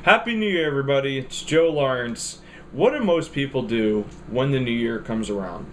Happy New Year, everybody. It's Joe Lawrence. What do most people do when the new year comes around?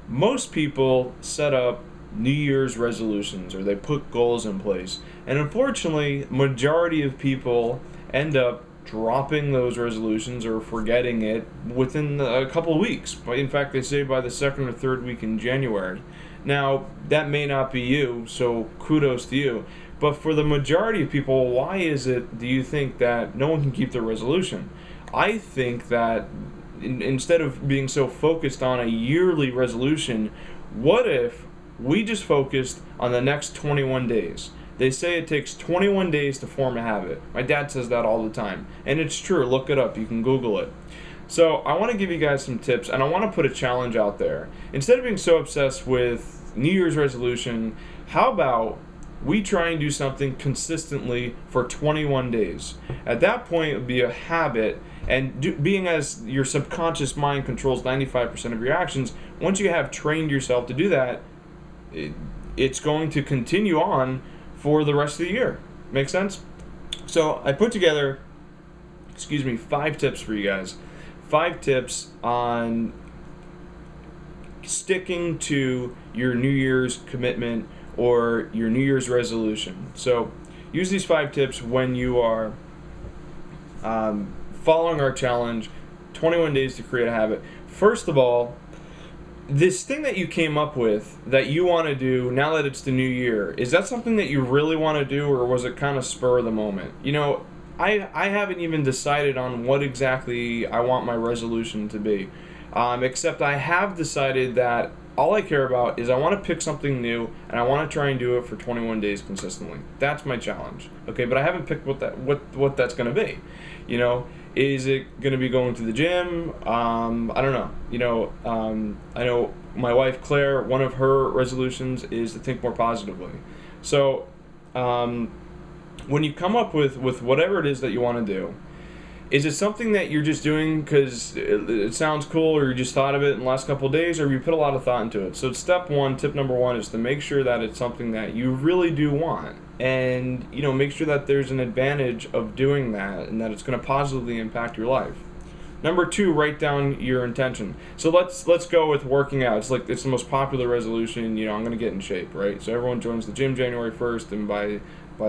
Most people set up New Year's resolutions or they put goals in place. And unfortunately, majority of people end up dropping those resolutions or forgetting it within a couple of weeks. In fact, they say by the second or third week in January. Now, that may not be you, so kudos to you. But for the majority of people, why is it, do you think, that no one can keep their resolution? I think that instead of being so focused on a yearly resolution, what if we just focused on the next 21 days? They say it takes 21 days to form a habit. My dad says that all the time. And it's true. Look it up. You can Google it. So I want to give you guys some tips, and I want to put a challenge out there. Instead of being so obsessed with New Year's resolution, how about we try and do something consistently for 21 days? At that point, it would be a habit, and being as your subconscious mind controls 95% of your actions, once you have trained yourself to do that, it's going to continue on for the rest of the year. Make sense? So I put together, 5 tips for you guys. 5 tips on sticking to your New Year's commitment or your New Year's resolution. So use these 5 tips when you are following our challenge, 21 days to create a habit. First of all, this thing that you came up with that you want to do now that it's the new year, is that something that you really want to do, or was it kind of spur of the moment? I haven't even decided on what exactly I want my resolution to be, except I have decided that all I care about is I want to pick something new and I want to try and do it for 21 days consistently. That's my challenge. Okay, but I haven't picked what that's going to be. Is it going to be going to the gym? I don't know. I know my wife Claire, one of her resolutions is to think more positively. So when you come up with whatever it is that you want to do, is it something that you're just doing because it sounds cool, or you just thought of it in the last couple of days, or have you put a lot of thought into it? So tip number 1 is to make sure that it's something that you really do want. And, make sure that there's an advantage of doing that and that it's going to positively impact your life. Number 2, write down your intention. So let's go with working out. It's the most popular resolution, I'm going to get in shape, right? So everyone joins the gym January 1st, and by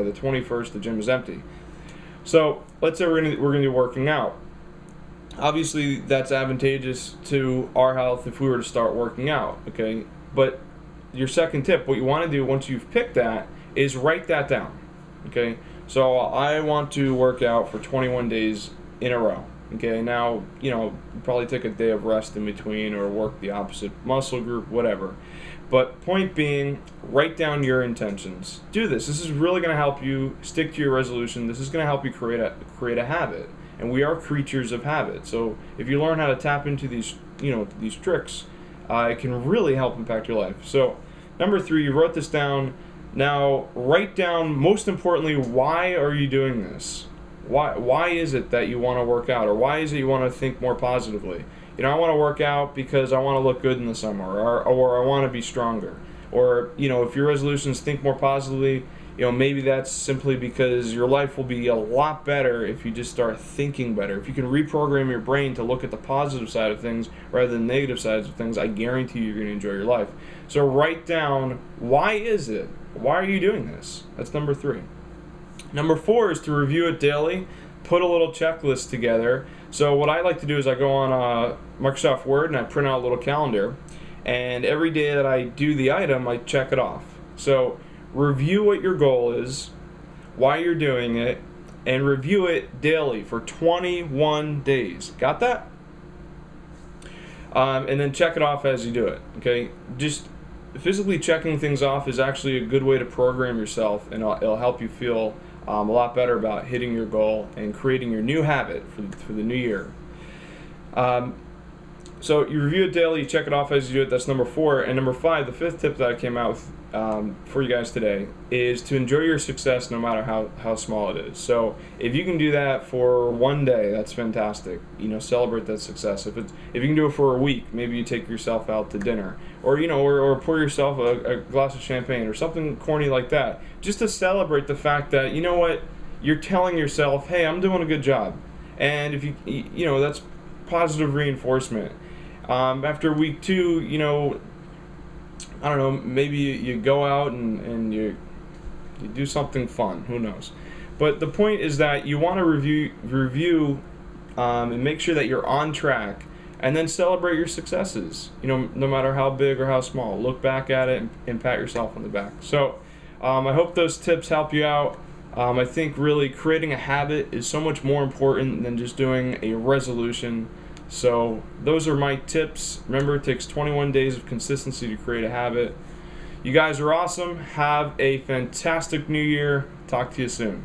the 21st, the gym is empty. So let's say we're gonna do working out. Obviously, that's advantageous to our health if we were to start working out, okay? But your second tip, what you want to do once you've picked that, is write that down, okay? So I want to work out for 21 days in a row, okay? Now, probably take a day of rest in between or work the opposite muscle group, whatever. But point being, write down your intentions. Do this. This is really going to help you stick to your resolution. This is going to help you create a habit. And we are creatures of habit. So if you learn how to tap into these tricks, it can really help impact your life. So number 3, you wrote this down. Now write down, most importantly, why are you doing this? Why is it that you want to work out, or why is it you want to think more positively? I want to work out because I want to look good in the summer, or I want to be stronger. Or, if your resolutions think more positively, maybe that's simply because your life will be a lot better if you just start thinking better. If you can reprogram your brain to look at the positive side of things rather than negative sides of things, I guarantee you're going to enjoy your life. So write down, why is it? Why are you doing this? That's number 3. Number 4 is to review it daily. Put a little checklist together. So what I like to do is I go on Microsoft Word and I print out a little calendar, and every day that I do the item, I check it off. So review what your goal is, why you're doing it, and review it daily for 21 days. Got that? And then check it off as you do it. Okay? Just physically checking things off is actually a good way to program yourself, and it'll help you feel a lot better about hitting your goal and creating your new habit for the new year. So you review it daily, you check it off as you do it. That's number 4. And number 5, the 5th tip that I came out with for you guys today is to enjoy your success no matter how small it is. So if you can do that for one day, that's fantastic. Celebrate that success. If you can do it for a week, maybe you take yourself out to dinner, or or pour yourself a glass of champagne or something corny like that, just to celebrate the fact that, you're telling yourself, hey, I'm doing a good job. And if that's positive reinforcement. After week 2, I don't know, maybe you go out and you do something fun. Who knows? But the point is that you want to review and make sure that you're on track, and then celebrate your successes. No matter how big or how small. Look back at it and pat yourself on the back. So I hope those tips help you out. I think really creating a habit is so much more important than just doing a resolution. So those are my tips. Remember, it takes 21 days of consistency to create a habit. You guys are awesome. Have a fantastic new year. Talk to you soon.